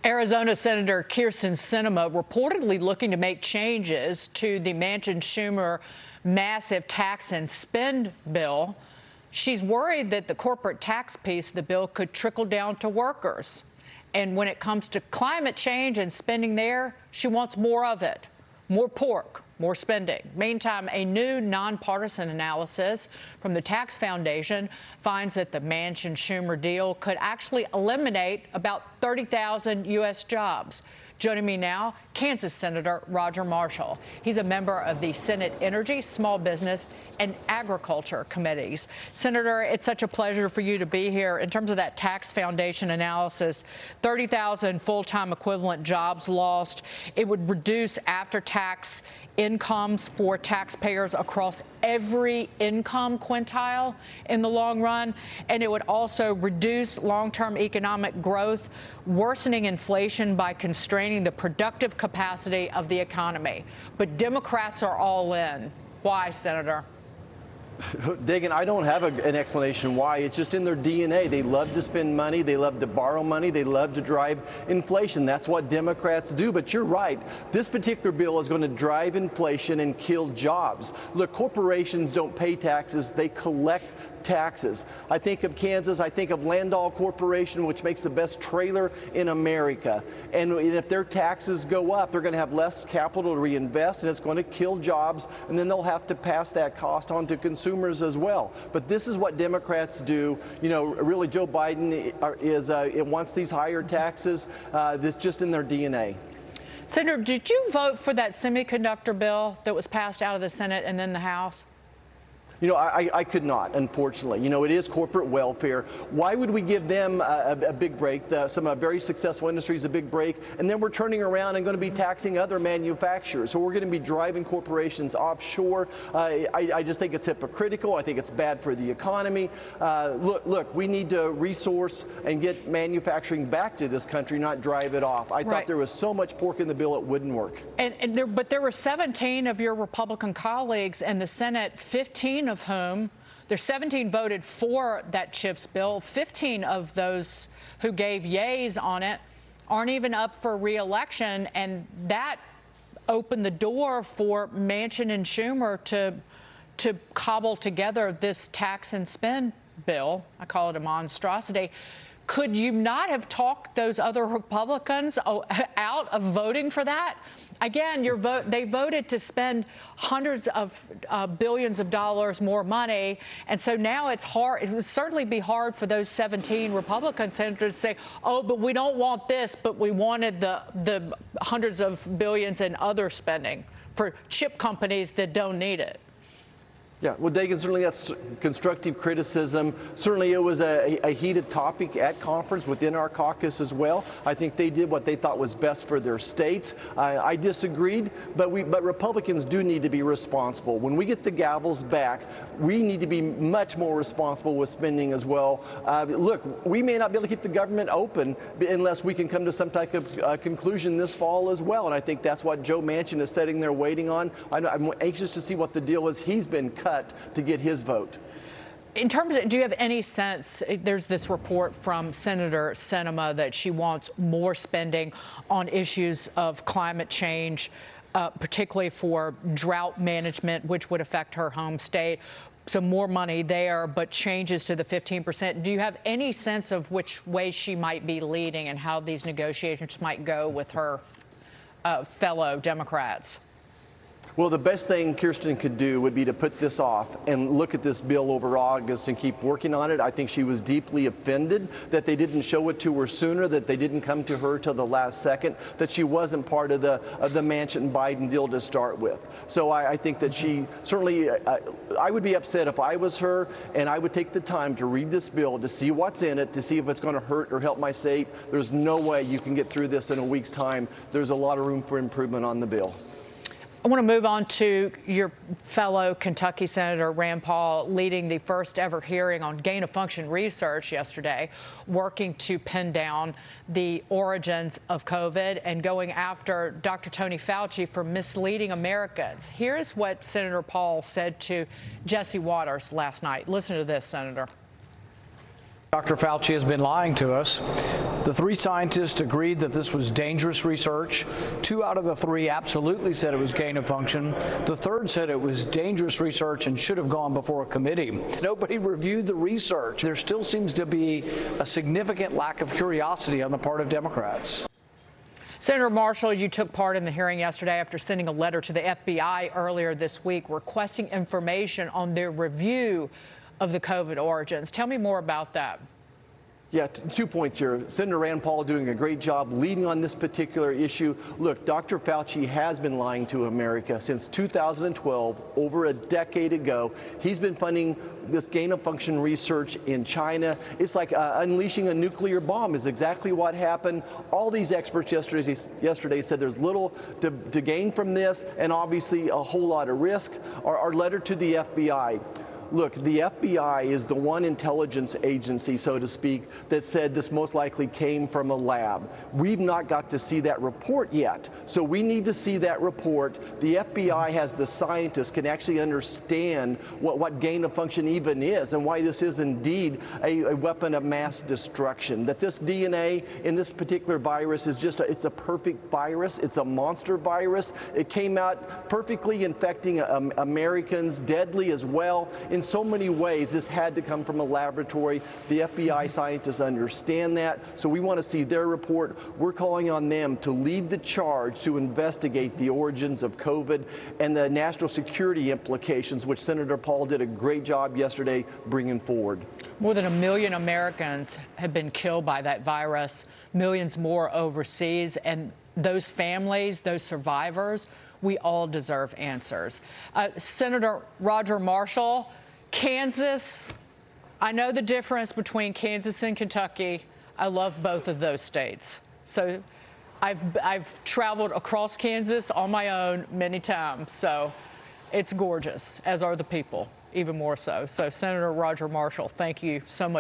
Arizona Senator Kyrsten Sinema reportedly looking to make changes to the Manchin-Schumer massive tax and spend bill. She's worried that the corporate tax piece of the bill could trickle down to workers. And when it comes to climate change and spending there, she wants more of it. More pork, more spending. Meantime, a new nonpartisan analysis from the Tax Foundation finds that the Manchin-Schumer deal could actually eliminate about 30,000 U.S. jobs. Joining me now, Kansas Senator Roger Marshall. He's a member of the Senate Energy, Small Business, and Agriculture Committees. Senator, it's such a pleasure for you to be here. In terms of that Tax Foundation analysis, 30,000 full-time equivalent jobs lost. It would reduce after-tax incomes for taxpayers across every income quintile in the long run, and it would also reduce long-term economic growth, worsening inflation by constraining the productive capacity of the economy. But Democrats are all in. Why, Senator? Dagan, I don't have an explanation why. It's just in their DNA. They love to spend money. They love to borrow money. They love to drive inflation. That's what Democrats do. But you're right. This particular bill is going to drive inflation and kill jobs. Look, corporations don't pay taxes. They collect taxes. I think of Kansas, I think of Landau Corporation, which makes the best trailer in America. And if their taxes go up, they're going to have less capital to reinvest, and it's going to kill jobs, and then they'll have to pass that cost on to consumers as well. But this is what Democrats do. You know, really, Joe Biden it wants these higher taxes. This just in their DNA. Senator, did you vote for that semiconductor bill that was passed out of the Senate and then the House? You know, I could not, unfortunately. You know, it is corporate welfare. Why would we give them a big break, some very successful industries a big break, and then we're turning around and going to be taxing other manufacturers? So we're going to be driving corporations offshore. I just think it's hypocritical. I think it's bad for the economy. Look, we need to resource and get manufacturing back to this country, not drive it off. I thought there was so much pork in the bill it wouldn't work. But there were 17 of your Republican colleagues in the Senate, 15 of whom, there's 17 voted for that CHIPS bill. 15 of those who gave yays on it aren't even up for re-election, and that opened the door for Manchin and Schumer to cobble together this tax and spend bill. I call it a monstrosity. Could you not have talked those other Republicans out of voting for that? Again, they voted to spend hundreds of billions of dollars more money, and so now it's hard. It would certainly be hard for those 17 Republican senators to say, "Oh, but we don't want this, but we wanted the hundreds of billions in other spending for chip companies that don't need it." Yeah, well, Dagan, certainly that's constructive criticism. Certainly it was a heated topic at conference within our caucus as well. I think they did what they thought was best for their states. I disagreed, but Republicans do need to be responsible. When we get the gavels back, we need to be much more responsible with spending as well. Look, we may not be able to keep the government open unless we can come to some type of conclusion this fall as well. And I think that's what Joe Manchin is sitting there waiting on. I'm anxious to see what the deal is. He's been cut to get his vote. In terms of, do you have any sense, there's this report from Senator Sinema that she wants more spending on issues of climate change, particularly for drought management, which would affect her home state. So more money there, but changes to the 15%. Do you have any sense of which way she might be leading and how these negotiations might go with her fellow Democrats? Well, the best thing Kyrsten could do would be to put this off and look at this bill over August and keep working on it. I think she was deeply offended that they didn't show it to her sooner, that they didn't come to her till the last second, that she wasn't part of the Manchin-Biden deal to start with. So I think that she certainly, I would be upset if I was her, and I would take the time to read this bill, to see what's in it, to see if it's going to hurt or help my state. There's no way you can get through this in a week's time. There's a lot of room for improvement on the bill. I want to move on to your fellow Kentucky Senator Rand Paul leading the first ever hearing on gain-of-function research yesterday, working to pin down the origins of COVID and going after Dr. Tony Fauci for misleading Americans. Here's what Senator Paul said to Jesse Waters last night. Listen to this, Senator. Dr. Fauci has been lying to us. The 3 scientists agreed that this was dangerous research. 2 out of the 3 absolutely said it was gain of function. The 3rd said it was dangerous research and should have gone before a committee. Nobody reviewed the research. There still seems to be a significant lack of curiosity on the part of Democrats. Senator Marshall, you took part in the hearing yesterday after sending a letter to the FBI earlier this week requesting information on their review of the COVID origins. Tell me more about that. Yeah, 2 points here. Senator Rand Paul doing a great job leading on this particular issue. Look, Dr. Fauci has been lying to America since 2012, over a decade ago. He's been funding this gain-of-function research in China. It's like unleashing a nuclear bomb is exactly what happened. All these experts yesterday said there's little to gain from this and obviously a whole lot of risk. Our letter to the FBI. Look, the FBI is the one intelligence agency, so to speak, that said this most likely came from a lab. We've not got to see that report yet, so we need to see that report. The FBI has the scientists, can actually understand what gain of function even is and why this is indeed a weapon of mass destruction. That this DNA in this particular virus is just it's a perfect virus. It's a monster virus. It came out perfectly infecting Americans, deadly as well. In so many ways, this had to come from a laboratory. The FBI scientists understand that, so we want to see their report. We're calling on them to lead the charge to investigate the origins of COVID and the national security implications, which Senator Paul did a great job yesterday bringing forward. More than 1 million Americans have been killed by that virus, millions more overseas, and those families, those survivors, we all deserve answers. Senator Roger Marshall, Kansas, I know the difference between Kansas and Kentucky. I love both of those states. So I've traveled across Kansas on my own many times. So it's gorgeous, as are the people, even more so. So Senator Roger Marshall, thank you so much.